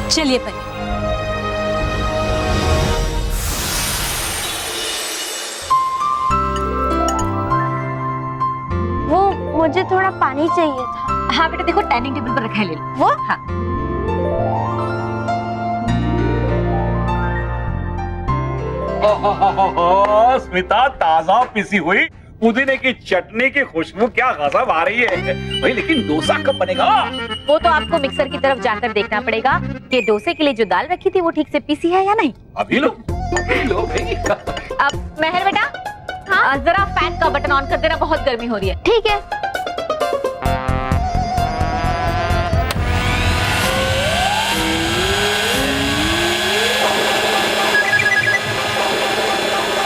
चलिए परी। वो मुझे थोड़ा पानी चाहिए था। हाँ बेटा देखो डाइनिंग टेबल पर रखा है, ले लो। वो हाँ। स्मिता, ताजा पिसी हुई पुदीने की चटनी की खुशबू क्या गजब आ रही है भाई। लेकिन डोसा कब बनेगा? वो तो आपको मिक्सर की तरफ जाकर देखना पड़ेगा कि डोसे के लिए जो दाल रखी थी वो ठीक से पीसी है या नहीं। अभी लो भाई। अब मेहर बेटा, हाँ जरा फैन का बटन ऑन कर देना, बहुत गर्मी हो रही है। ठीक है।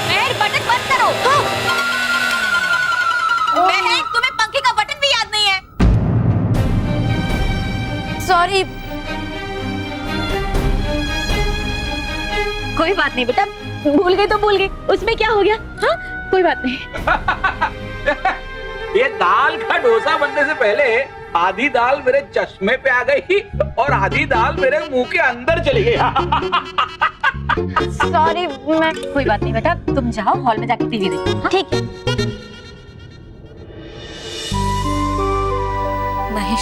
मेहर बटन बंद करो। मेहर तुम्हें पंखे का बटन भी याद नहीं है? सॉरी। कोई बात नहीं बेटा, भूल गई तो भूल गई, उसमें क्या हो गया। हाँ कोई बात नहीं। ये दाल का डोसा बनने से पहले आधी दाल मेरे चश्मे पे आ गई और आधी दाल मेरे मुंह के अंदर चली गई। सॉरी मैं। कोई बात नहीं बेटा, तुम जाओ हॉल में जाके टीवी देखो। हाँ? ठीक है। महेश,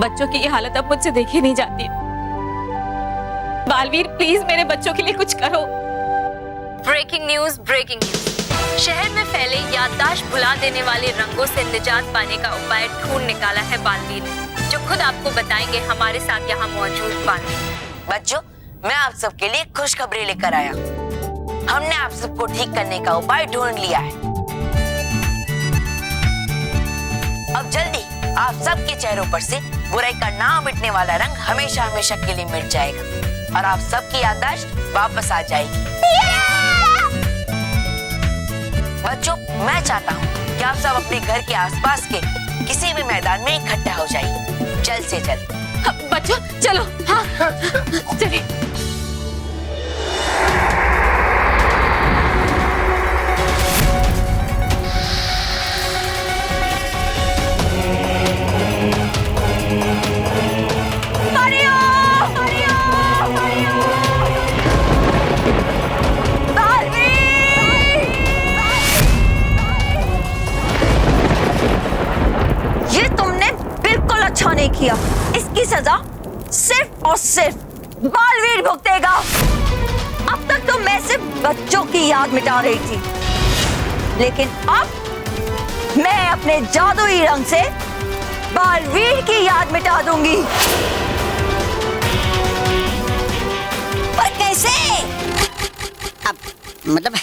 बच्चों की ये हालत अब मुझसे देखी नहीं जाती। बालवीर प्लीज मेरे बच्चों के लिए कुछ करो। Breaking news, breaking news. शहर में फैले याददाश्त भुला देने वाले रंगों से निजात पाने का उपाय ढूंढ निकाला है बालवीर ने, जो खुद आपको बताएंगे हमारे साथ यहाँ मौजूद बालवीर। बच्चों, मैं आप सबके लिए खुशखबरी लेकर आया। हमने आप सबको ठीक करने का उपाय ढूंढ लिया है। अब जल्दी आप सबके चेहरों पर से बुराई का ना मिटने वाला रंग हमेशा हमेशा के लिए मिट जाएगा और आप सबकी याददाश्त वापस आ जाएगी। बच्चों, मैं चाहता हूँ कि आप सब अपने घर के आसपास के किसी भी मैदान में इकट्ठा हो जाइए, जल्द से जल्द। हाँ, बच्चों चलो। हाँ चलिए। ये तुमने बिल्कुल अच्छा नहीं किया। इसकी सजा सिर्फ और सिर्फ बालवीर भुगतेगा। अब तक तो मैं सिर्फ बच्चों की याद मिटा रही थी, लेकिन अब मैं अपने जादुई रंग से बालवीर की याद मिटा दूंगी। पर कैसे? अब मतलब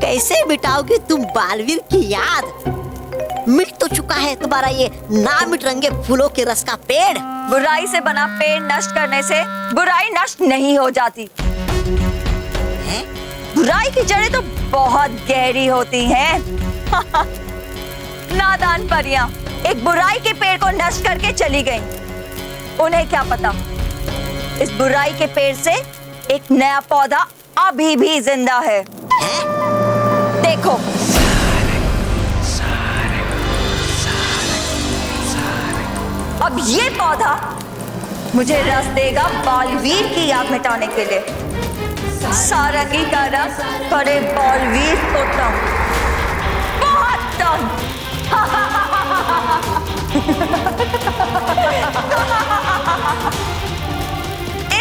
कैसे मिटाओगी तुम बालवीर की याद? मिट तो चुका है तुम्हारा ये ना मिट रंगे फूलों के रस का पेड़। बुराई से बना पेड़ नष्ट करने से बुराई नष्ट नहीं हो जाती। बुराई की जड़ें तो बहुत गहरी होती हैं। नादान परियां एक बुराई के पेड़ को नष्ट करके चली गईं। उन्हें क्या पता, इस बुराई के पेड़ से एक नया पौधा अभी भी जिंदा है। देखो, अब ये पौधा मुझे रस देगा बालवीर की याद मिटाने के लिए। सारंगी का रस करे बालवीर को दम, बहुत दम।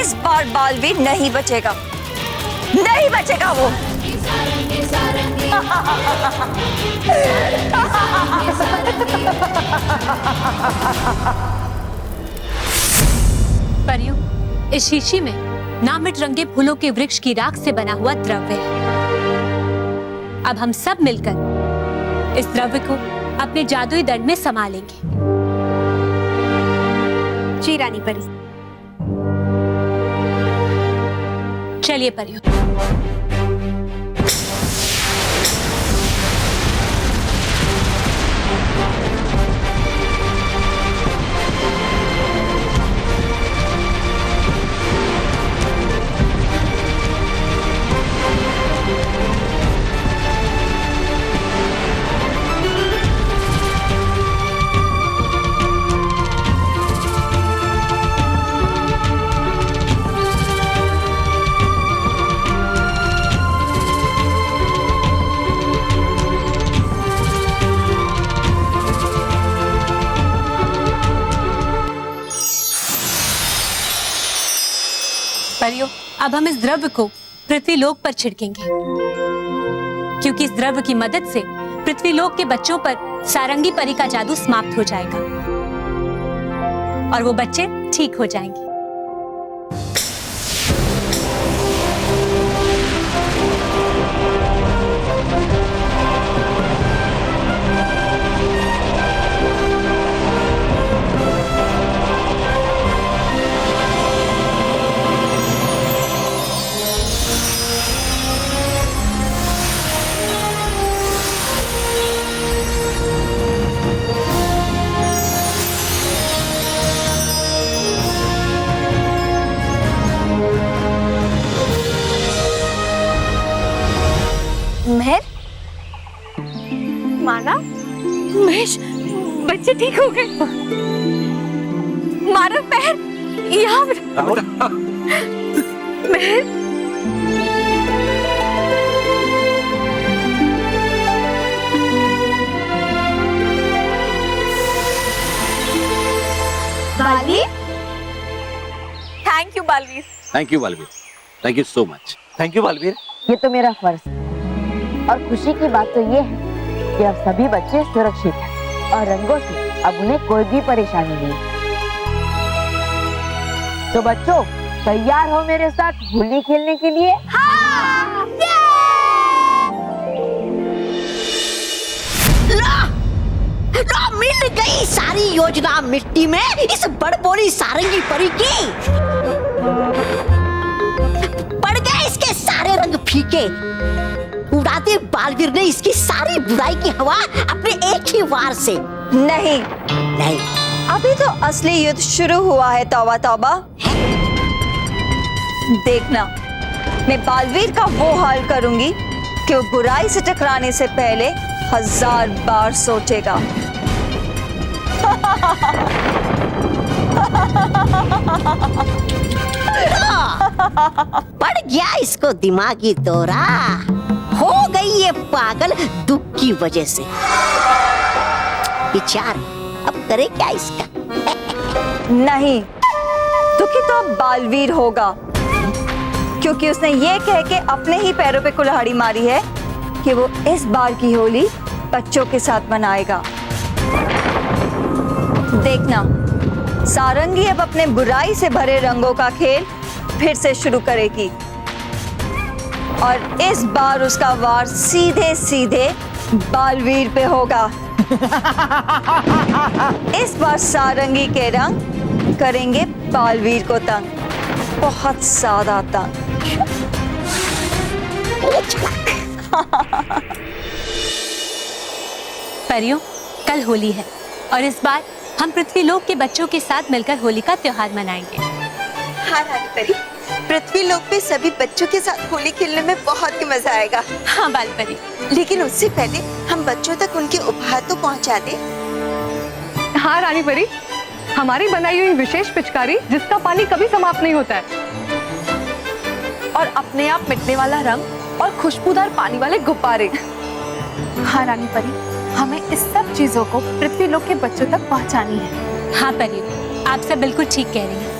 इस बार बालवीर नहीं बचेगा, नहीं बचेगा वो। परियों, इस शीशी में नामित रंगे फूलों के वृक्ष की राख से बना हुआ द्रव्य है। अब हम सब मिलकर इस द्रव्य को अपने जादुई दंड में समा लेंगे। जी रानी परी। चलिए परियों। परियों, अब हम इस द्रव्य को पृथ्वी लोक पर छिड़केंगे, क्योंकि इस द्रव्य की मदद से पृथ्वी लोक के बच्चों पर सारंगी परी का जादू समाप्त हो जाएगा और वो बच्चे ठीक हो जाएंगे। मेहर, माना, महेश, बच्चे ठीक हो गए। माना, मेहर, यहाँ Mehar, Baalveer, thank you Baalveer. Thank you Baalveer, thank you so much. Thank you Baalveer. ये तो मेरा फर्ज है। और खुशी की बात तो ये है कि अब सभी बच्चे सुरक्षित हैं और रंगों से अब उन्हें कोई भी परेशानी नहीं। तो बच्चों, तैयार हो मेरे साथ होली खेलने के लिए? हाँ! लो, मिल गई सारी योजना मिट्टी में इस बड़बोली सारंगी परी की। पड़ गए इसके सारे रंग फीके। उड़ाते बालवीर ने इसकी सारी बुराई की हवा अपने एक ही वार से। नहीं, नहीं, अभी तो असली युद्ध शुरू हुआ है। तौबा तौबा। देखना, मैं बालवीर का वो हाल करूंगी कि वो बुराई से टकराने से पहले 1000 बार सोचेगा। पड़ गया इसको दिमागी दौरा। हो गई ये पागल दुख की वजह से। विचार अब करे क्या इसका? नहीं, दुखी तो अब बालवीर होगा, क्योंकि उसने ये कह के अपने ही पैरों पे कुल्हाड़ी मारी है कि वो इस बार की होली बच्चों के साथ मनाएगा। देखना, सारंगी अब अपने बुराई से भरे रंगों का खेल फिर से शुरू करेगी और इस बार उसका वार सीधे सीधे बालवीर पे होगा। इस बार सारंगी के रंग करेंगे बालवीर को तंग, बहुत ज्यादा तंग। परियों, कल होली है और इस बार हम पृथ्वी लोक के बच्चों के साथ मिलकर होली का त्योहार मनाएंगे। हाँ रानी परी, पृथ्वी लोक पे सभी बच्चों के साथ होली खेलने में बहुत ही मजा आएगा। हाँ बाल परी, लेकिन उससे पहले हम बच्चों तक उनके उपहार तो पहुंचा दे। हाँ रानी परी, हमारी बनाई हुई विशेष पिचकारी जिसका पानी कभी समाप्त नहीं होता है और अपने आप मिटने वाला रंग और खुशबूदार पानी वाले गुब्बारे। हाँ रानी परी, हमें इस सब चीजों को पृथ्वी लोक के बच्चों तक पहुंचानी है। हाँ परियों, आप सब बिल्कुल ठीक कह रही हैं।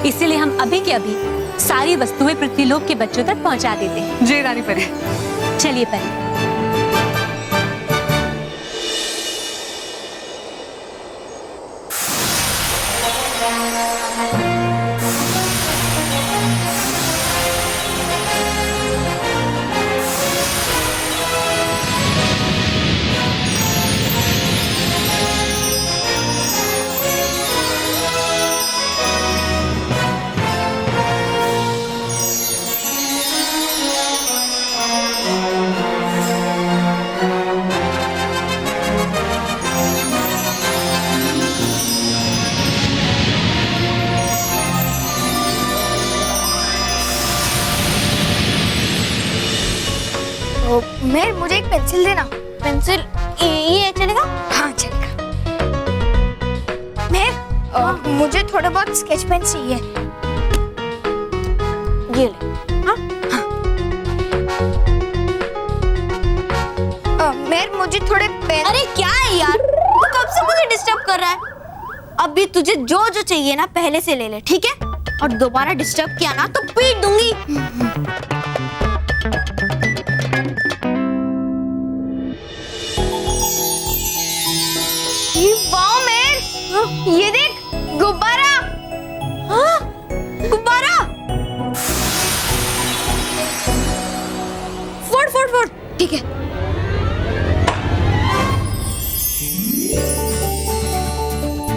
इसीलिए हम अभी के अभी सारी वस्तुएं पृथ्वी लोक के बच्चों तक पहुंचा देते हैं। जी रानी परी। चलिए परी। मेहर, मुझे एक पेंसिल देना। पेंसिल ये चलेगा? हाँ चलेगा। मेहर, मुझे थोड़े बहुत स्केच पेन चाहिए। ये ले। हाँ हाँ। मेहर, मुझे थोड़े पेन। अरे क्या है यार, तू कब से मुझे डिस्टर्ब कर रहा है? अभी तुझे जो जो चाहिए ना पहले से ले ले, ठीक है? और दोबारा डिस्टर्ब किया ना तो पीट दूंगी। वाओ मैन, ये देख गुब्बारा। हाँ, गुब्बारा। फोड़ फोड़ फोड़। ठीक है।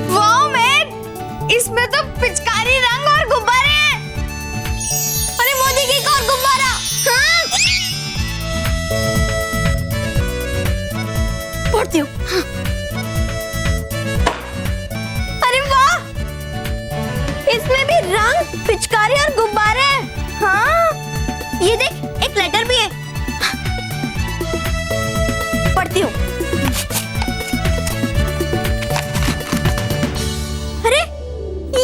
वाओ मैन, इसमें तो पिचकारी रंग और गुब्बारे हैं। अरे मोदी की एक और गुब्बारा। हाँ। फोड़ती हूँ। हाँ। अरे वाह, इसमें भी रंग, पिचकारी और गुब्बारे हैं। हाँ, ये देख एक लेटर भी है। पढ़ती हूँ। अरे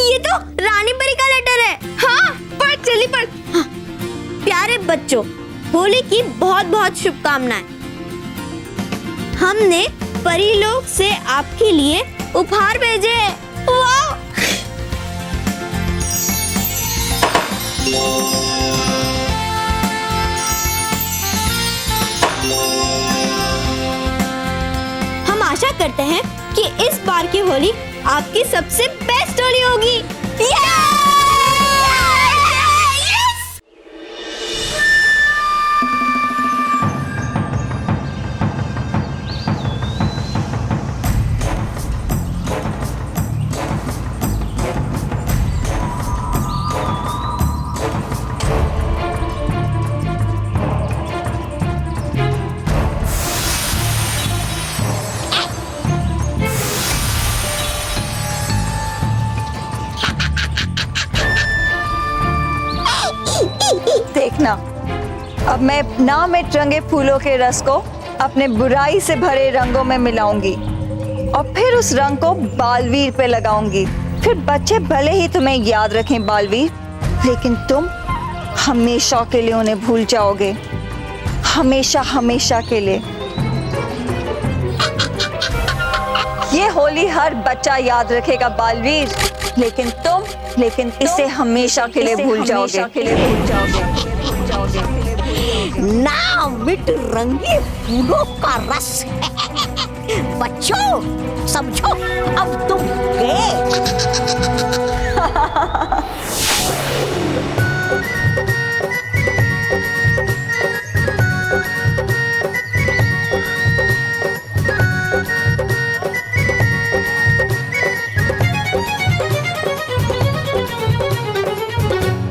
ये तो रानी परी का लेटर है। हाँ, पढ़ जल्दी पढ़। हाँ। प्यारे बच्चों, होली की बहुत बहुत शुभकामनाएं। हमने परी लोग से आपके लिए उपहार भेजे हैं। वाह! हम आशा करते हैं कि इस बार की होली आपकी सबसे बेस्ट होली होगी। देखना, अब मैं ना मिट रंगे फूलों के रस को अपने बुराई से भरे रंगों में मिलाऊंगी और फिर उस रंग को बालवीर पे लगाऊंगी। फिर बच्चे भले ही तुम्हें याद रखें बालवीर, लेकिन तुम हमेशा के लिए उन्हें भूल जाओगे। हमेशा हमेशा के लिए। ये होली हर बच्चा याद रखेगा बालवीर, लेकिन तुम इसे हमेशा के लिए भूल जाओगे। ना मिट रंगे फूलों का रस। बच्चों समझो, अब तुम गए।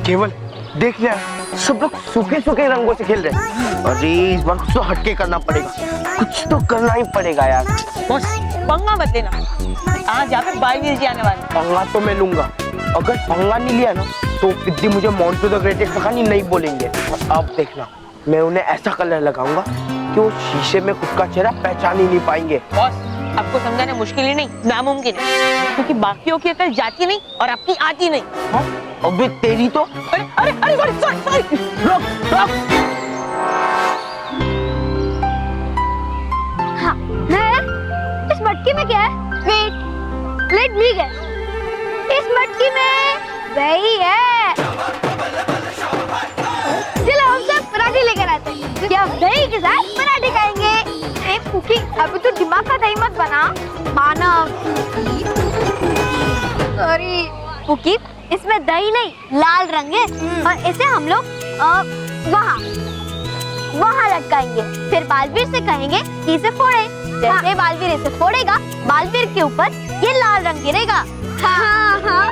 केवल देख यार, सब लोग सूखे सूखे रंगों से खेल रहे हैं। अरे इस बार कुछ तो हटके करना पड़ेगा, कुछ तो करना ही पड़ेगा यार। बस पंगा मत लेना, आज यहाँ पे बालवीर जी आने वाले। पंगा तो मैं लूंगा, अगर पंगा नहीं लिया ना तो पिद्दी मुझे मोंटू द ग्रेटेस्ट कहानी नहीं बोलेंगे। अब देखना, मैं उन्हें ऐसा कलर लगाऊंगा कि वो शीशे में खुद का चेहरा पहचान ही नहीं पाएंगे। बॉस, आपको समझाना मुश्किल ही नहीं, नामुमकिन है, क्योंकि बाकियों की अकल जाती नहीं और आपकी आती नहीं। हाँ? अबे तेरी तो अरे अरे अरे सॉरी, रोक रोक। हाँ, इस मटकी में क्या है? Wait, let me guess. इस मटकी में दही है। चलो हम सब पराठे लेकर आते हैं। क्या दही के साथ पराठे खाएंगे? ए फूफी, अभी तो दिमाग का दही मत बना। मानव, सॉरी फूफी, इसमें दही नहीं, लाल रंग है और इसे हम लोग वहाँ लटकाएंगे। फिर बालवीर से कहेंगे कि इसे फोड़े। जैसे बालवीर इसे फोड़ेगा, बालवीर के ऊपर ये लाल रंग गिरेगा। हाँ हाँ।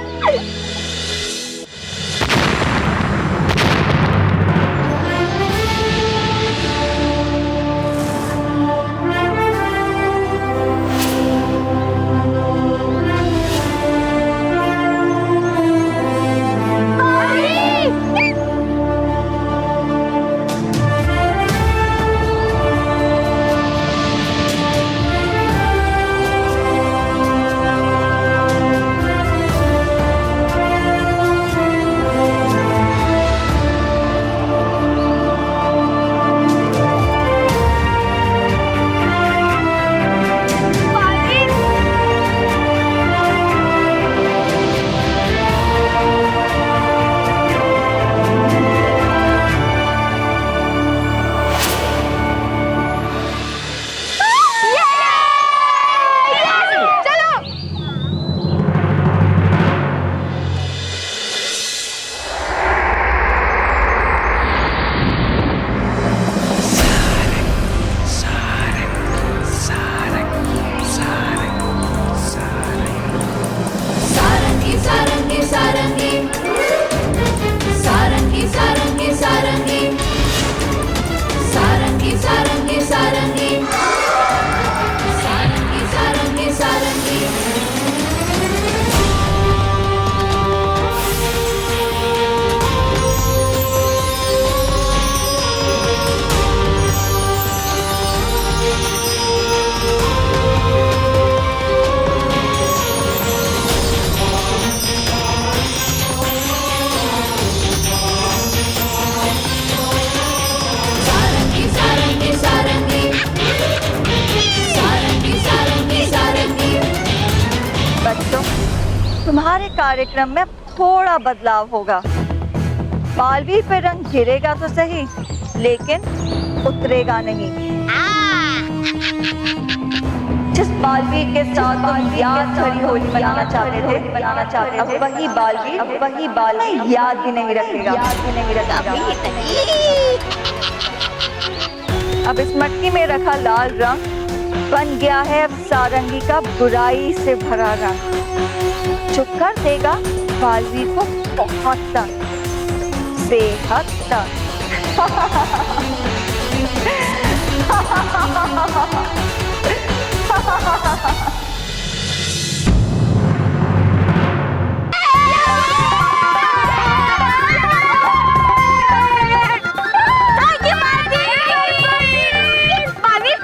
तुम्हारे कार्यक्रम में थोड़ा बदलाव होगा। बालवीर पे रंग गिरेगा तो सही, लेकिन उतरेगा नहीं। जिस बालवीर के साथ तुम याद भरी होली बनाना चाहते थे, अब वही बालवीर याद भी नहीं रखेगा। अब इस मटकी में रखा लाल रंग बन गया है अब सारंगी का बुराई से भरा रंग, जो कर देगा बालवीर को बहुत तंग, बेहद तंग।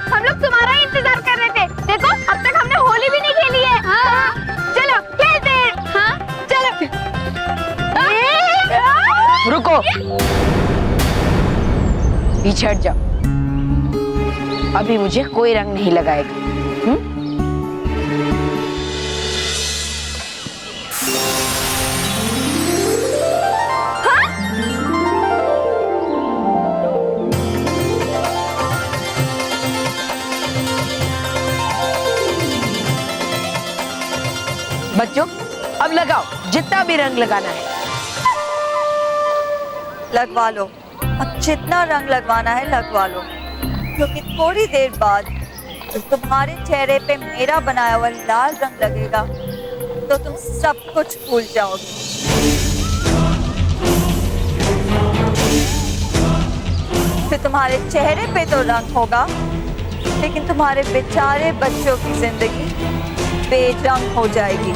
हम लोग तुम्हारा इंतजार कर रहे थे। देखो अब तक हमने होली भी नहीं खेली है। चलो खेलते हैं। हाँ चलो। रुको, पीछे हट जाओ। अभी मुझे कोई रंग नहीं लगाएगा। बच्चों अब लगाओ, जितना भी रंग लगाना है लगवा लो। अब जितना रंग लगवाना है लगवा लो, क्योंकि थोड़ी देर बाद तुम्हारे चेहरे पे मेरा बनाया हुआ लाल रंग लगेगा तो तुम सब कुछ भूल जाओगे। फिर तुम्हारे चेहरे पे तो रंग होगा, लेकिन तुम्हारे बेचारे बच्चों की जिंदगी बेरंग हो जाएगी।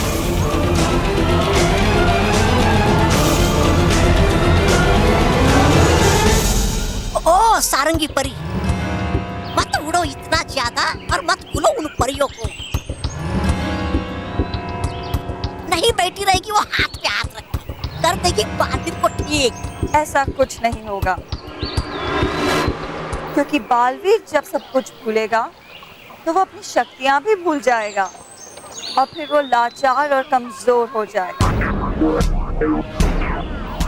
ओ सारंगी परी, मत उड़ो इतना ज्यादा और मत भूलो उन परियों को। नहीं बैठी रहेगी वो हाथ पे हाथ रख कर देगी बालवीर को ठीक। ऐसा कुछ नहीं होगा, क्योंकि बालवीर जब सब कुछ भूलेगा तो वो अपनी शक्तियां भी भूल जाएगा और फिर वो लाचार और कमजोर हो जाएगा।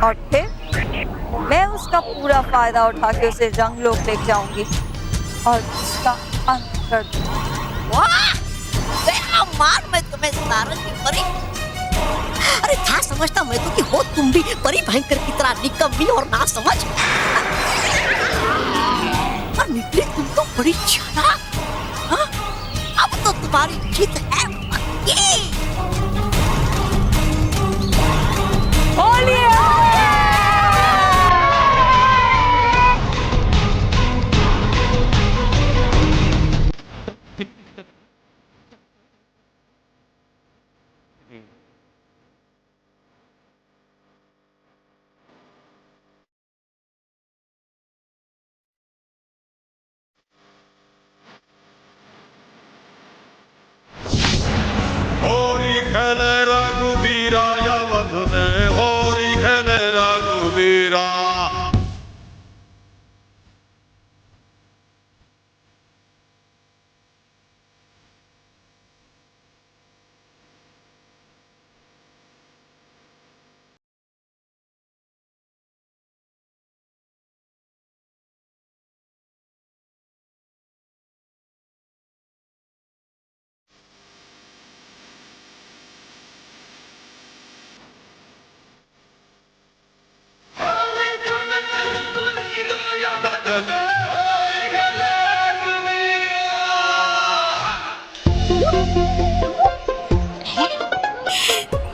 और फिर मैं उसका पूरा फायदा उठा के उसे रंग लोक ले जाऊंगी और उसका अंत कर दूंगी। वाह, मान मैं तुम्हें सारंगी परी। अरे था समझता मैं तो कि हो तुम भी परी भयंकर की तरह निकम्मी और ना समझ, और निकली तुम तो बड़ी चालाक। अब तो तुम्हारी जीत है पक्की। होरी खेले रघुबीरा यवध में, होरी खेले रघुबीरा।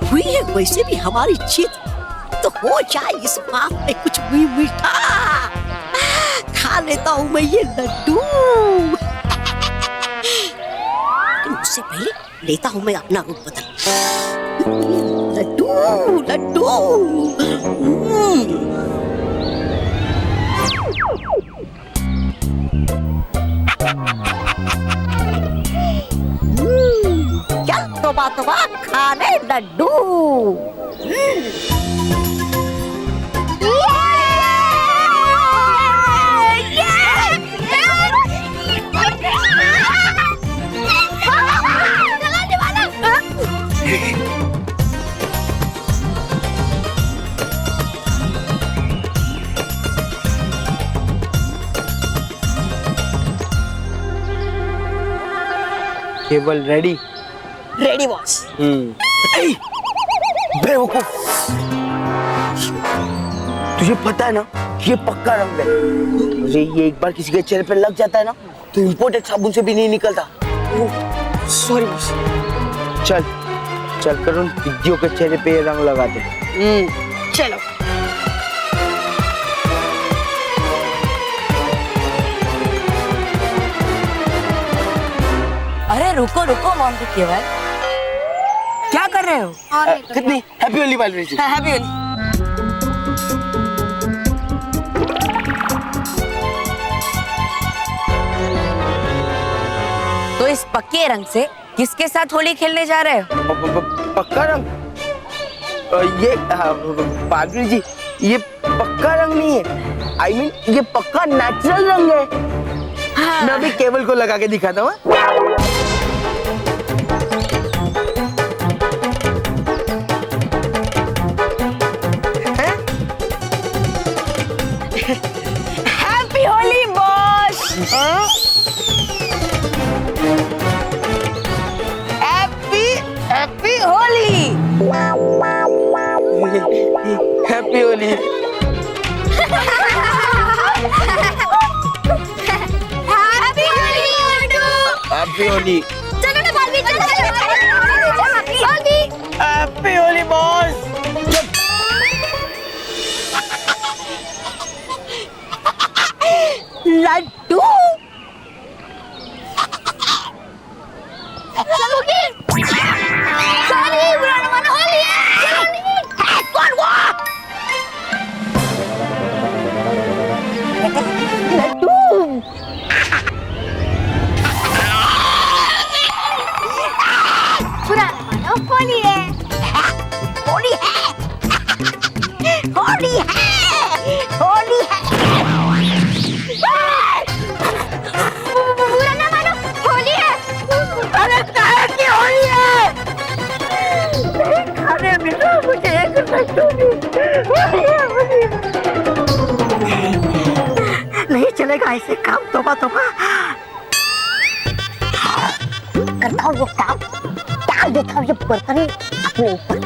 हुई है वैसे भी हमारी जीत, तो हो जाए इस बात में कुछ भी मीठा। खा लेता हूँ मैं ये लड्डू। उससे पहले लेता हूँ मैं अपना रूप बदल। लड्डू लड्डू। चल तोबा तोबा खाने लड्डू। केवल रेडी? Ready boss. बेवकूफ, तुझे पता है ना ये पक्का रंग है। मुझे ये एक बार किसी के चेहरे पे लग जाता है ना तो इम्पोर्टेड साबुन से भी नहीं निकलता। Sorry boss. चल चल कर उन विद्यों के चेहरे पे ये रंग लगा दे। चलो। अरे रुको रुको मोंटू केवल, क्या कर रहे हो? कितनी हैप्पी होली बालवीर जी। हैप्पी होली। तो इस पक्के रंग से किसके साथ होली खेलने जा रहे हो? पक्का रंग? ये बालवीर जी, ये पक्का रंग नहीं है। I mean, ये पक्का नेचुरल रंग है। हाँ। मैं अभी केवल को लगा के दिखाता हूँ। Happy Holi boss. Happy Holi. Happy Holi. Happy Holi. चलो ना बालवीर, चलो हैप्पी होली बॉस। लड्डू। चलो की सारी बुरा न मानो, होली है। कौन वो? लड्डू। बुरा न मानो, होली है। होली है। होली है। होली है। बुरा न मानो, होली है। अरे काहे की होली है? खाने में तो मुझे एक लड्डू भी। नहीं चलेगा ऐसे काम। तोबा तोबा। करता हूँ वो काम, डाल देता हूँ ये बर्तन अपने ऊपर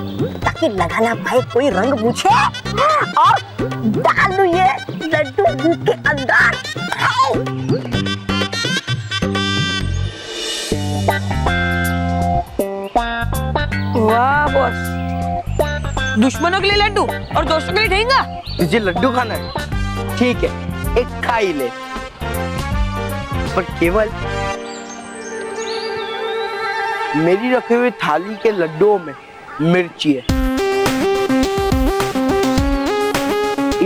ताकि लगा ना पाए कोई रंग मुझे, और डाल दूँ ये लड्डू दूध के अंदर। वाह बॉस, दुश्मनों के लिए लड्डू और दोस्तों के लिए ठेंगा। तुझे लड्डू खाना है? ठीक है, एक खा ही ले। पर केवल मेरी रखी हुई थाली के लड्डुओं में मिर्ची है।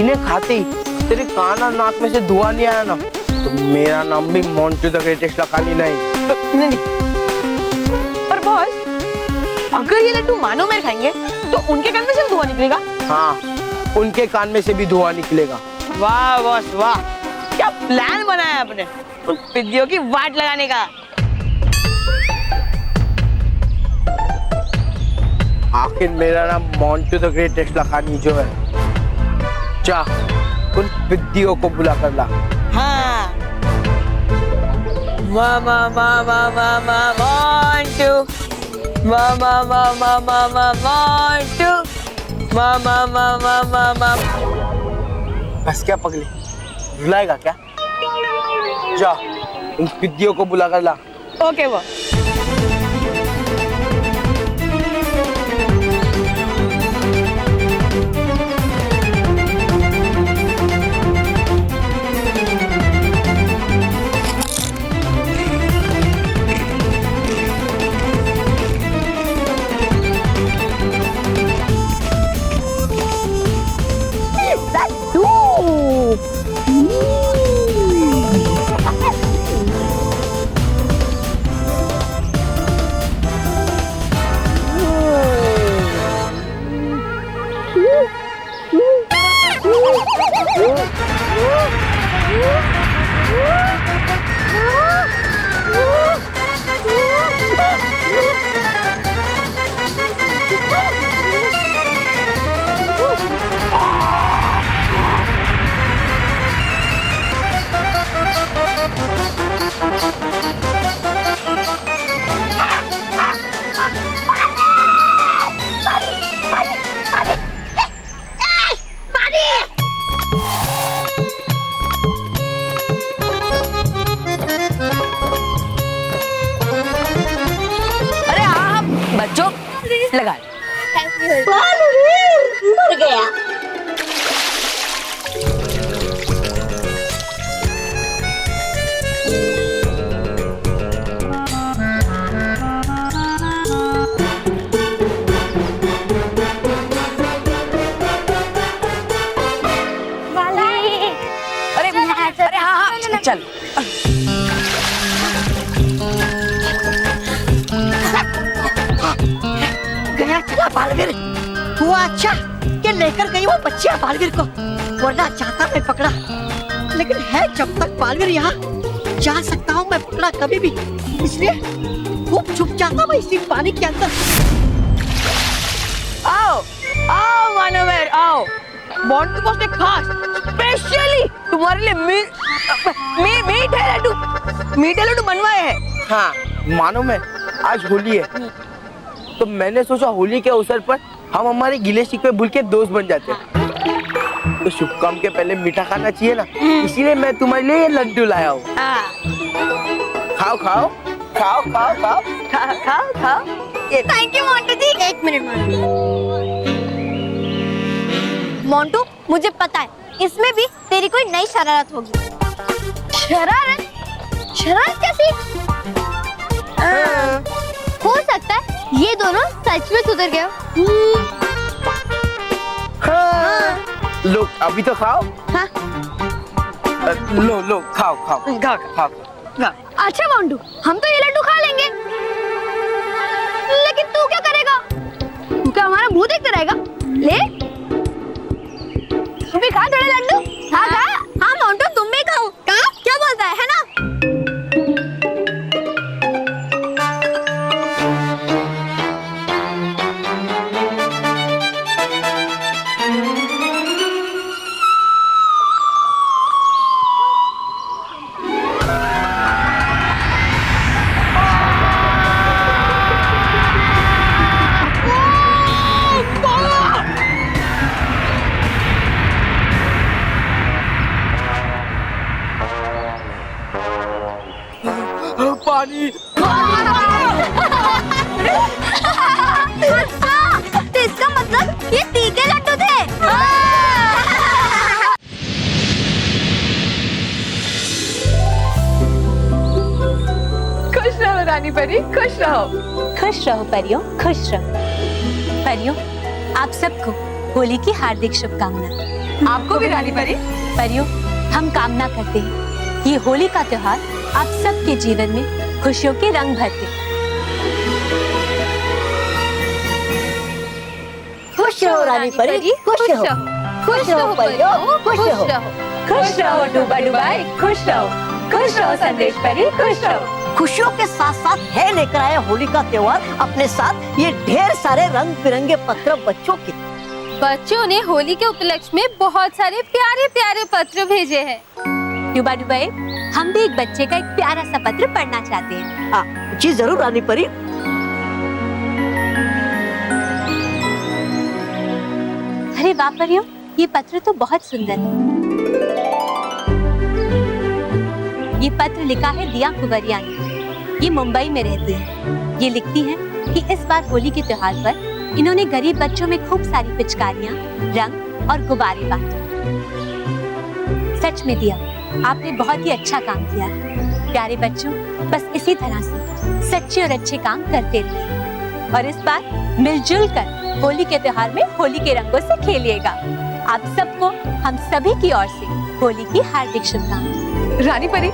इन्हें खाते ही तेरे कान और नाक में से धुआं नहीं आया ना तो मेरा नाम भी मोंटू द ग्रेटेस्ट लखानी नहीं। पर बॉस, अगर ये लड्डू मानो मेरे खाएंगे तो उनके कान में से धुआं निकलेगा। हाँ, उनके कान में से भी धुआं निकलेगा। वाह बॉस वाह, क्या प्लान बनाया आपने उन पिद्दियों की वाट लगाने का। आखिर मेरा नाम मोंटू द ग्रेटेस्ट लखानी जो है, जा उन पिद्दियों को बुला कर ला। हाँ, मामा मामा मामा मोंटू, मामा मामा मामा मोंटू, मामा मामा मामा। बस क्या पगली, रुलाएगा क्या? जा उन पिद्दियों को बुला कर ला। Okay boss. हुआ अच्छा कि लेकर गई वो बच्चिया बालवीर को, वरना चाहता मैं पकड़ा, लेकिन है जब तक बालवीर यहाँ जा सकता हूँ मैं पकड़ा कभी भी, इसलिए खूब छुप जाता मैं इसी पानी के अंदर। आओ आओ मानवेर आओ, मोंटू बॉस ने खास स्पेशली तुम्हारे लिए मीठे लड्डू बनवाए हैं। हाँ मानो मैं, आज होली है तो मैंने सोचा होली के अवसर पर हम हमारे गिले शिकवे भूल के दोस्त बन जाते हैं। तो शुभ काम के पहले मीठा खाना चाहिए ना, इसीलिए मैं तुम्हारे लिए ये लड्डू लाया हूँ। खाओ खाओ खाओ खाओ खाओ खाओ खाओ खाओ। थैंक यू मोंटू जी। एक मिनट मोंटू, मुझे पता है इसमें भी तेरी कोई नई शरारत होगी। शरारत? शरारत कैसी? हो सकता है ये दोनों सच में सुधर गए। लो अभी तो खाओ। हाँ? लो लो खाओ खाओ खा खाओ। अच्छा मोंटू, हम तो ये लड्डू खा लेंगे, लेकिन तू क्या करेगा? तू क्या हमारा मुंह देखते रहेगा? ले तू भी खा थोड़े लड्डू। खा खा। हाँ मोंटू, तुम भी खाओ। क्या बोलता है ना? पानी अच्छा, तो इसका मतलब ये तीखे लड्डू थे। खुश रहो रानी परी, खुश रहो। खुश रहो परियों, खुश रहो। परियों, आप सबको होली की हार्दिक शुभकामनाएं। आपको भी रानी परी। परियों, हम कामना करते हैं ये होली का त्योहार आप सबके जीवन में खुशियों के रंग भर दे। खुश रहो रानी परी, खुश रहो, खुश रहो परियो, खुश रहो। खुश रहो डूबा डुबाई, खुश रहो संदेश परी, खुश रहो। खुशियों के साथ साथ है लेकर आया होली का त्योहार अपने साथ ये ढेर सारे रंग बिरंगे पत्र बच्चों के। बच्चों ने होली के उपलक्ष्य में बहुत सारे प्यारे प्यारे पत्र भेजे हैं। डूबा डुबाई, हम भी एक बच्चे का एक प्यारा सा पत्र पढ़ना चाहते हैं। जी जरूर रानी परी। अरे वाह परियों, ये पत्र तो बहुत सुंदर है। ये पत्र लिखा है दिया कुंवरिया ने। ये मुंबई में रहती है। ये लिखती है कि इस बार होली के त्योहार पर इन्होंने गरीब बच्चों में खूब सारी पिचकारियां, रंग और गुब्बारे बांटे। सच में दिया, आपने बहुत ही अच्छा काम किया है। प्यारे बच्चों, बस इसी तरह से सच्चे और अच्छे काम करते रहिए और इस बार मिलजुल कर होली के त्योहार में होली के रंगों से खेलिएगा। आप सबको हम सभी की ओर से होली की हार्दिक शुभकामनाएं। रानी परी,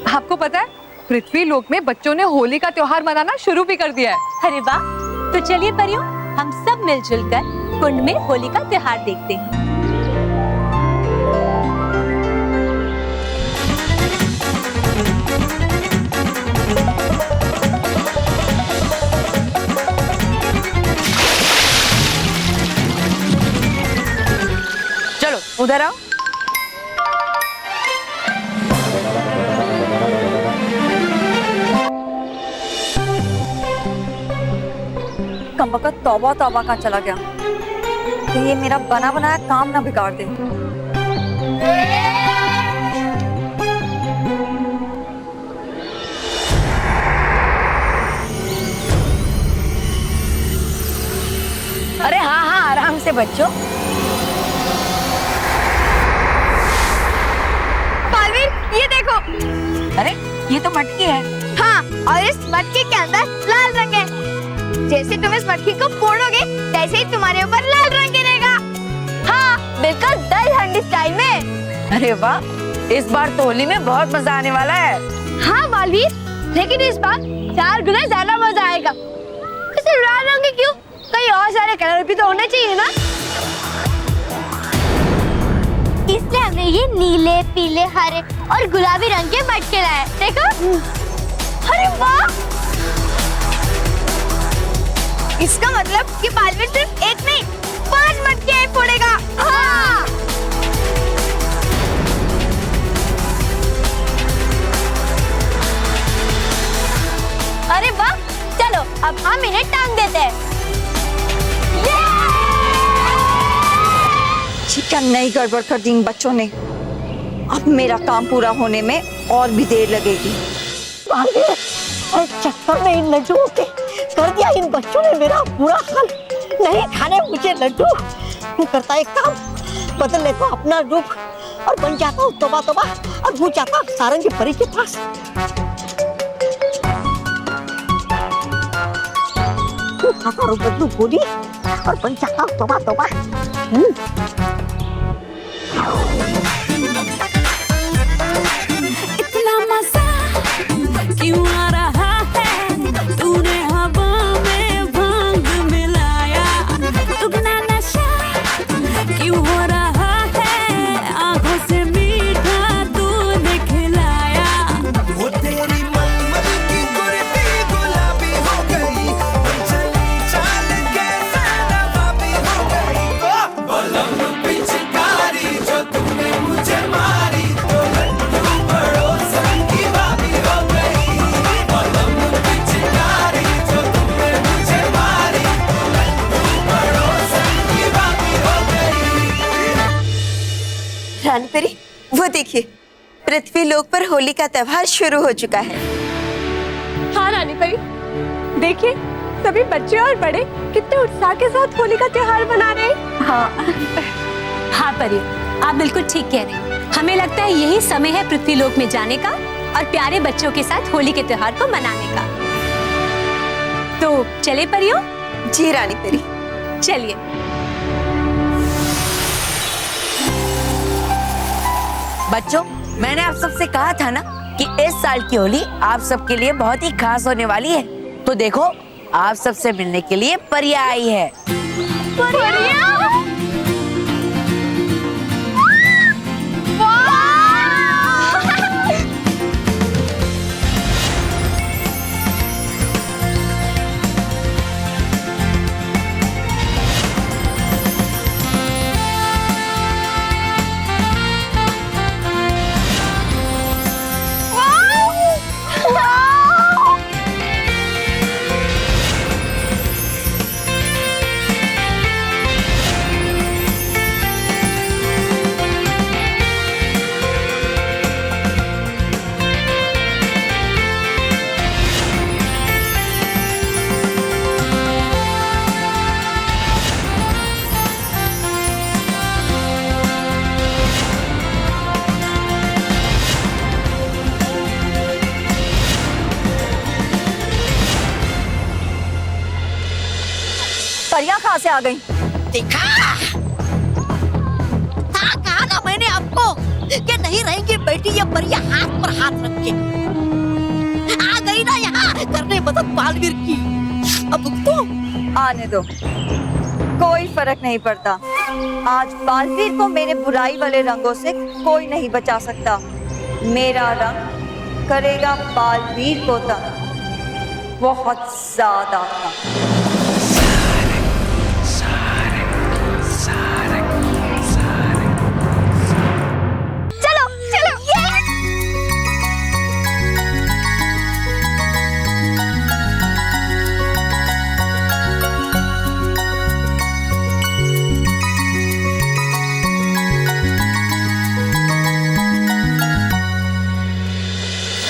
आपको पता है पृथ्वी लोक में बच्चों ने होली का त्योहार मनाना शुरू भी कर दिया है। अरे वाह, तो चलिए परियों, हम सब मिलजुल कर कुंड में होली का त्योहार देखते हैं। चलो उधर आओ। कमबख्त तौबा तौबा का चला गया कि ये मेरा बना बनाया काम ना बिगाड़ दे। अरे हाँ हाँ आराम से बच्चों। पालवीर, ये देखो। अरे ये तो मटकी है। हाँ, और इस मटकी के अंदर लाल रंग है। जैसे तुम इस मटकी को फोड़ोगे, वैसे ही तुम्हारे ऊपर लाल रंग गिरेगा। हाँ, बिल्कुल दही हंडी स्टाइल में। अरे वाह, इस बार तो होली में बहुत मजा आने वाला है। हाँ बालवीर, लेकिन इस बार 4 गुना ज्यादा मजा आएगा। इसे लाल रंग क्यों? कई और सारे कलर भी तो होने चाहिए ना। इसलिए हमने ये नीले, पीले, हरे और गुलाबी रंग के मटके लाए। देखो, अरे वाह! इसका मतलब कि बालवीर सिर्फ एक नहीं 5 मटके फोड़ेगा। हाँ। अरे वाह! चलो अब हम इन्हें टांग देते हैं। क्या नई गड़बड़ कर दी इन बच्चों ने। अब मेरा काम पूरा होने में और भी देर लगेगी। चक्कर में इन लड्डुओं के कर दिया इन बच्चों ने मेरा बुरा हाल। नहीं खाने मुझे लड्डू। मैं करता एक काम, बदल लेता हूँ अपना रूप और बन जाता हूँ तोबा तोबा और भूल जाता हूँ सारंगी परी के पास। खाता हूँ बदलू बोली और बन जाता हूँ तोबा तोबा। इतना मजा क्यों आ रहा है, तूने हवा में भांग मिलाया, दुगना नशा क्यों हो रहा है, आंखों से मीठा तूने खिलाया। वो तेरी मलमल की कुर्ती गुलाबी हो गई, चली चाल कैसे नवाबी हो गई। बलम पिचकारी जो तूने मुझे मारी, तो लड्डू पड़ोसन की भाभी हो गई। बलम पिचकारी जो तूने मुझे मारी, तो लड्डू पड़ोसन की भाभी हो गई। रानी परी, वो देखिए पृथ्वी लोक पर होली का त्योहार शुरू हो चुका है। हाँ रानी परी, देखिए सभी बच्चे और बड़े कितने उत्साह के साथ होली का त्योहार मना रहे हैं। हाँ परी, आप बिल्कुल ठीक कह रहे हैं। हमें लगता है यही समय है पृथ्वीलोक में जाने का और प्यारे बच्चों के साथ होली के त्योहार को मनाने का। तो चले परियों? जी रानी परी, चलिए। बच्चों, मैंने आप सबसे कहा था ना कि इस साल की होली आप सबके लिए बहुत ही खास होने वाली है। तो देखो, आप सबसे मिलने के लिए परिया आई है। परिया? परियां कहाँ से आ गई? देखा कहा ना मैंने आपको कि नहीं रहेंगी बेटी ये परियां हाथ पर हाथ रख के। आ गई ना यहाँ करने मदद बालवीर की। अब तो आने दो, कोई फर्क नहीं पड़ता। आज बालवीर को मेरे बुराई वाले रंगों से कोई नहीं बचा सकता। मेरा रंग करेगा बालवीर को तंग, बहुत ज्यादा तंग।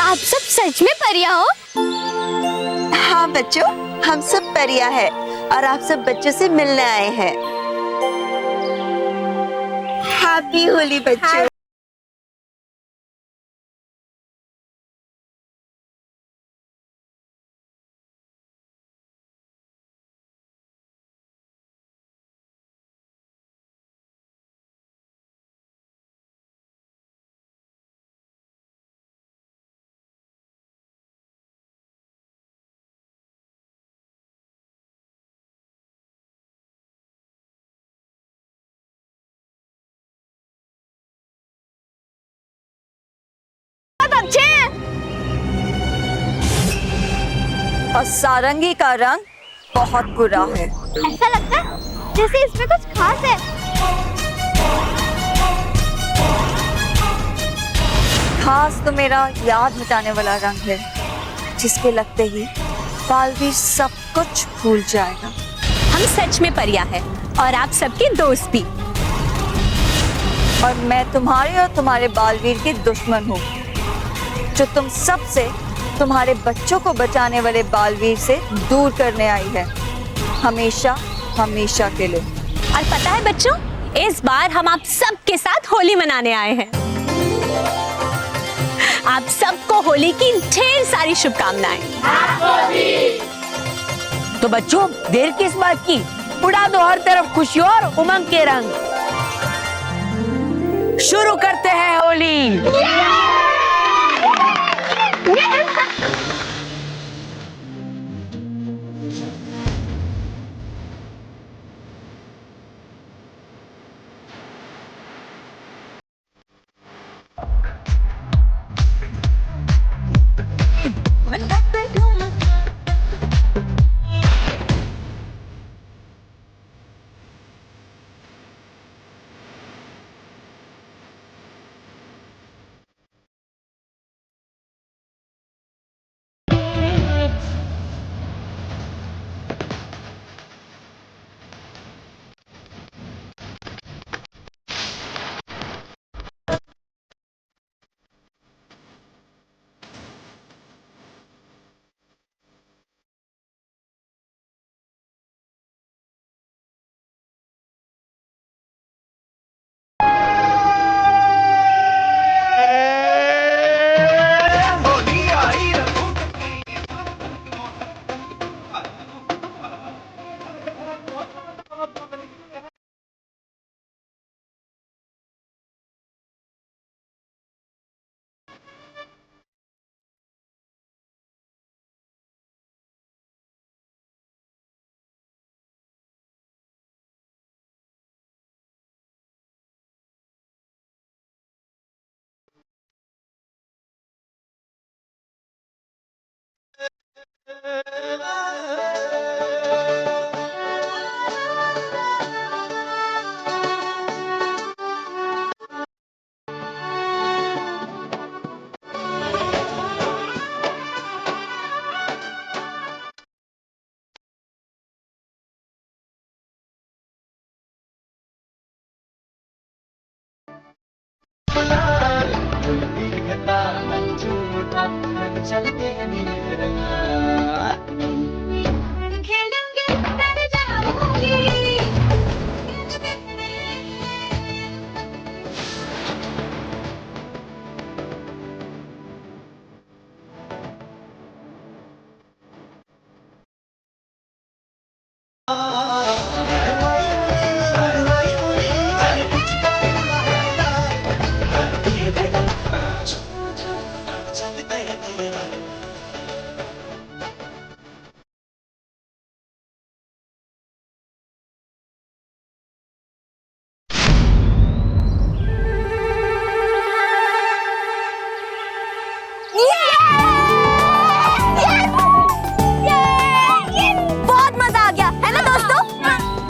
आप सब सच में परिया हो? हाँ बच्चों, हम सब परिया है और आप सब बच्चों से मिलने आए हैं। हैप्पी होली बच्चों। और सारंगी का रंग बहुत बुरा है। ऐसा लगता है जैसे इसमें कुछ खास है। खास तो मेरा याद मिटाने वाला रंग है, जिसके लगते ही बालवीर सब कुछ भूल जाएगा। हम सच में परिया है और आप सबके दोस्त भी। और मैं तुम्हारे और तुम्हारे बालवीर की दुश्मन हूँ, जो तुम सब से तुम्हारे बच्चों को बचाने वाले बालवीर से दूर करने आई है, हमेशा हमेशा के लिए। और पता है बच्चों, इस बार हम आप सबके साथ होली मनाने आए हैं। आप सबको होली की ढेर सारी शुभकामनाएं। तो बच्चों देर किस बात की, उड़ा दो हर तरफ खुशियों और उमंग के रंग। शुरू करते हैं होली।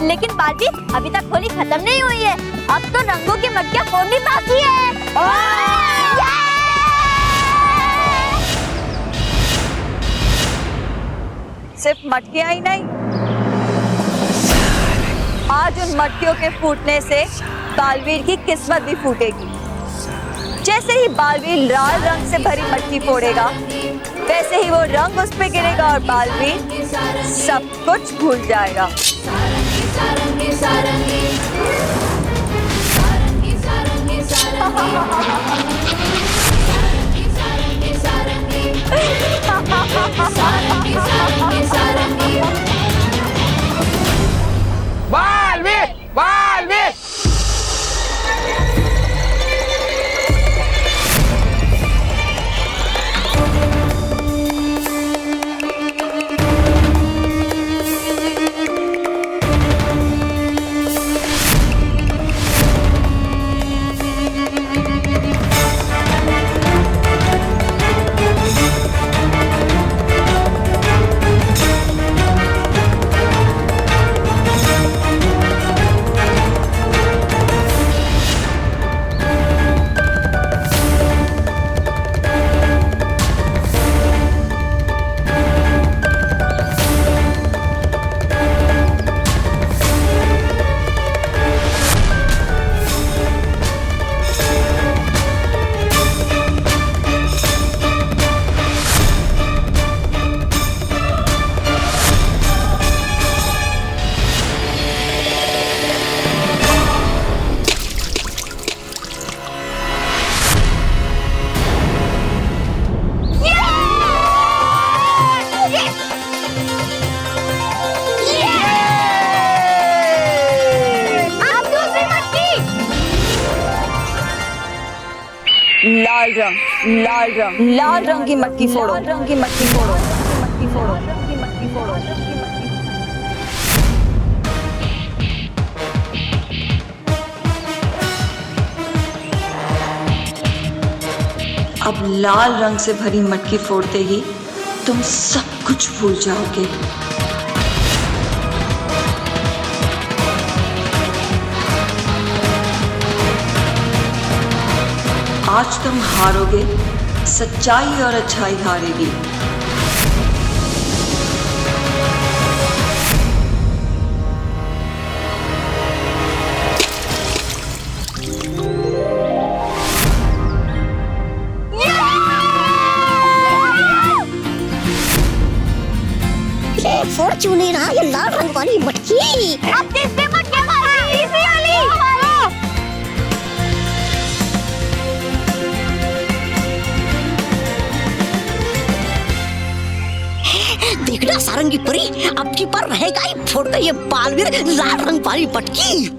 लेकिन बालवीर अभी तक होली खत्म नहीं हुई है, अब तो रंगों की मटकियां फोड़नी बाकी है। सिर्फ मटकियां ही नहीं, आज उन मटकियों के फूटने से बालवीर की किस्मत भी फूटेगी। जैसे ही बालवीर लाल रंग से भरी मटकी फोड़ेगा, वैसे ही वो रंग उस पे गिरेगा और बालवीर सब कुछ भूल जाएगा। सारंगी, सारंगी, सारंगी, सारंगी, सारंगी, सारंगी, सारंगी। बालवीर, बालवीर। लाल रंग, लाल रंग, लाल रंग की मटकी फोड़ो, लाल रंग की मटकी फोड़ो, मटकी फोड़ो, मटकी फोड़ो। अब लाल रंग से भरी मटकी फोड़ते ही तुम सब कुछ भूल जाओगे। आज तुम हारोगे, सच्चाई और अच्छाई हारेगी। फॉर्च्यून रहा ये लाल रंग वाली मटकी। अब किसने मटकी मारी? इसी वाली। देखना सारंगी परी, अब की पर रहेगा ही फोड़ता ये बालवीर लाल रंग वाली मटकी।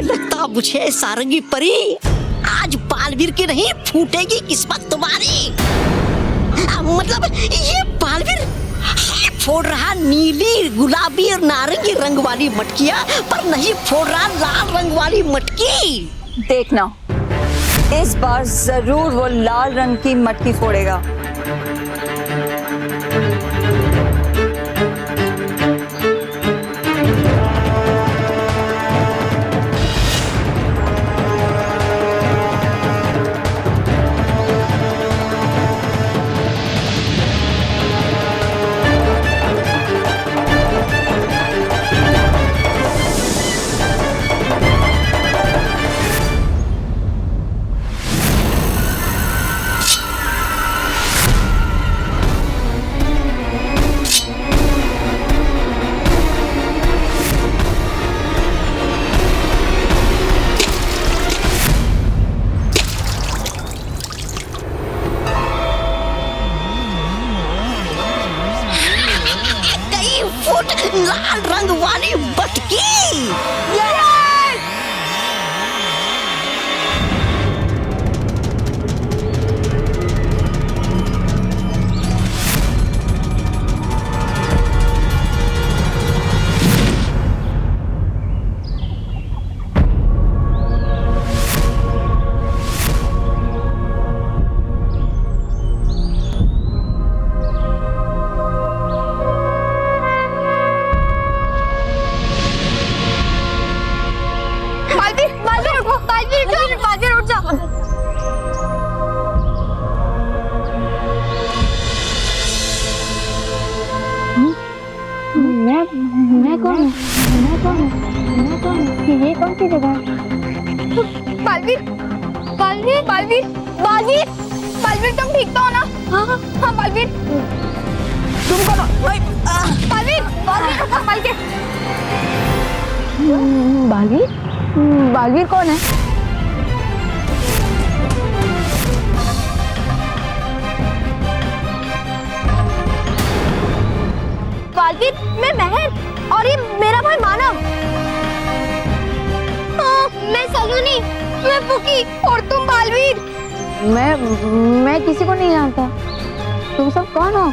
लगता मुझे सारंगी परी आज बालवीर की नहीं फूटेगी किस्मत तुम्हारी। मतलब ये बालवीर फोड़ रहा नीली, गुलाबी और नारंगी रंग वाली मटकियां, पर नहीं फोड़ रहा लाल रंग वाली मटकी। देखना इस बार जरूर वो लाल रंग की मटकी फोड़ेगा। लाल रंग वाली मटकी। मैं कौन हूँ? ये कौन सी जगह है? बालवीर, बालवीर, बालवीर, बालवीर, बालवीर तुम ठीक तो हो ना? हाँ हाँ हाँ बालवीर। तुम कौन हो? बालवीर, बालवीर को संभाल के। बालवीर, बालवीर कौन है? बालवीर, मैं महर और ये मेरा भाई मानव। हाँ, मैं सलोनी, मैं पुकी और तुम बालवीर। मैं किसी को नहीं जानता। तुम सब कौन हो?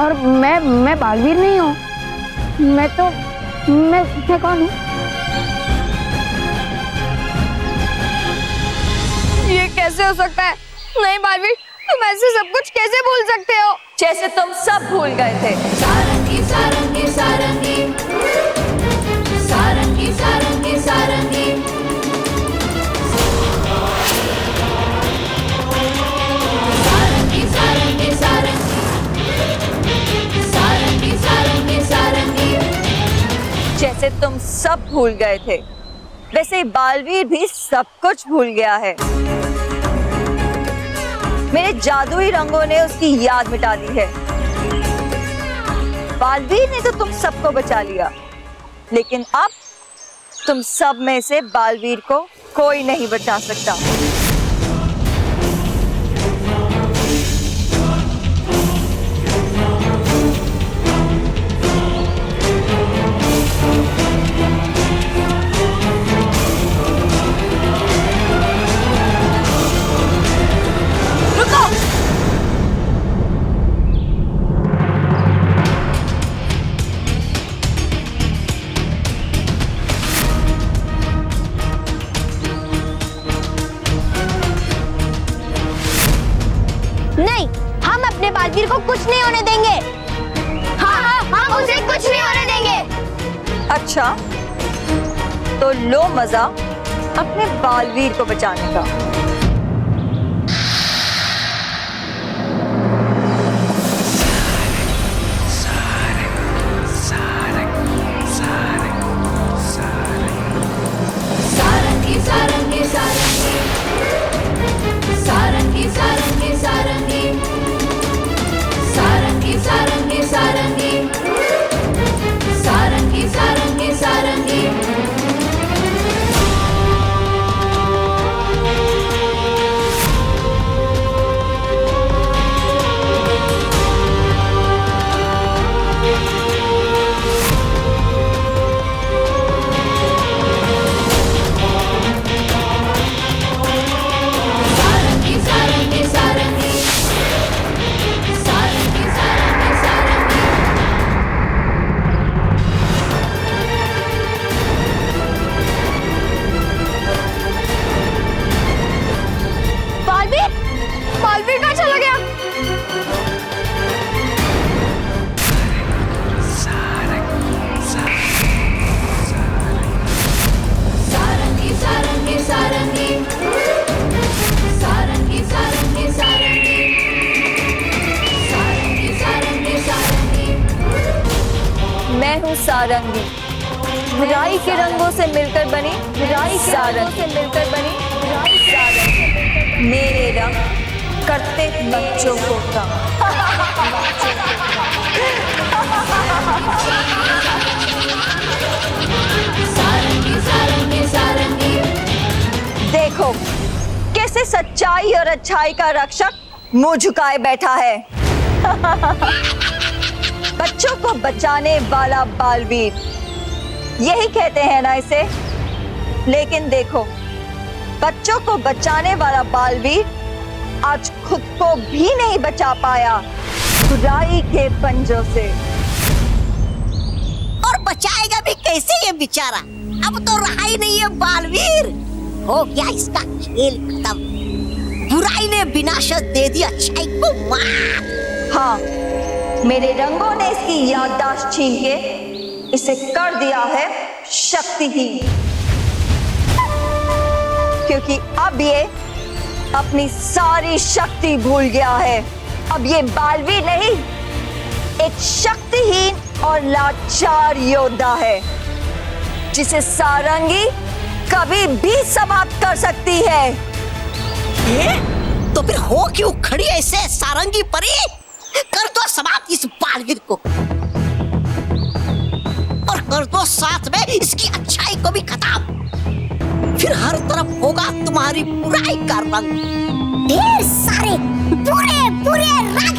और मैं बालवीर नहीं हूँ। मैं कौन हूँ? ये कैसे हो सकता है? नहीं बालवीर, तुम ऐसे सब कुछ कैसे भूल सकते हो? जैसे तुम सब भूल गए थे। सारंगी सारंगी सारंगी सारंगी सारंगी सारंगी भूल गए थे, वैसे बालवीर भी सब कुछ भूल गया है। मेरे जादुई रंगों ने उसकी याद मिटा दी है। बालवीर ने तो तुम सबको बचा लिया, लेकिन अब तुम सब में से बालवीर को कोई नहीं बचा सकता। नहीं, हम अपने बालवीर को कुछ नहीं होने देंगे। हाँ, हम उसे कुछ नहीं होने देंगे। अच्छा, तो लो मजा अपने बालवीर को बचाने का। सारंगी सारंगी सारंगी सारंगी सारंगी सारंगी सारंगी सारंगी सारंगी सारंगी सारंगी सारंगी सारंगी सारंगी सारंगी सारंगी सारंगी सारंगी बालवीर, बालवीर कहाँ चला गया? सारंगी सारंगी सारंगी सारंगी सारंगी सारंगी सारंगी सारंगी सारंगी मैं हूँ सारंगी, राई के रंगों से मिलकर बनी सारंगी। मेरे रंग करते बच्चों को तंग। सारंगी सारंगी सारंगी देखो कैसे सच्चाई और अच्छाई का रक्षक मुंह झुकाए बैठा है। बच्चों को बचाने वाला बालवीर, यही कहते हैं ना इसे। लेकिन देखो, बच्चों को बचाने वाला बालवीर आज खुद को भी नहीं बचा पाया बुराई के पंजों से। और बचाएगा भी कैसे ये बेचारा? अब तो रहा ही नहीं है बालवीर। हो गया इसका खेल खत्म। बुराई ने विनाशत दे दी अच्छाई को मार। हाँ, मेरे रंगों ने इसकी याददाश्त छीन के इसे कर दिया है शक्तिहीन। क्योंकि अब ये अपनी सारी शक्ति भूल गया है। अब ये बालवीर नहीं, एक शक्तिहीन और लाचार योद्धा है, जिसे सारंगी कभी भी समाप्त कर सकती है। ये? तो फिर हो क्यों खड़ी ऐसे सारंगी परी? कर दो समाप्त इस बालवीर को, और कर दो साथ में इसकी अच्छाई को भी खत्म। फिर हर तरफ होगा तुम्हारी बुराई का रंग, ढेर सारे बुरे बुरे रंग।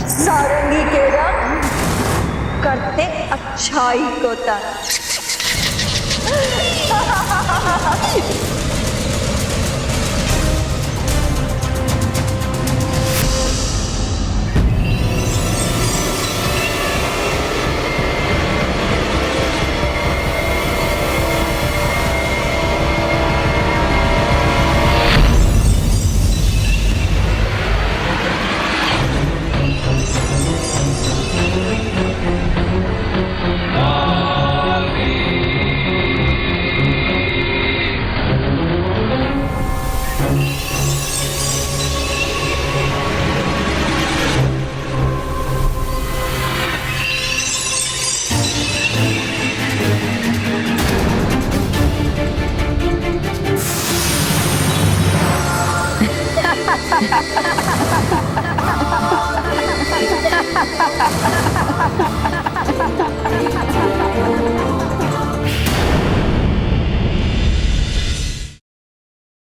सारंगी के रंग करते अच्छाई को तंग। सारंगी Ha ha ha ha!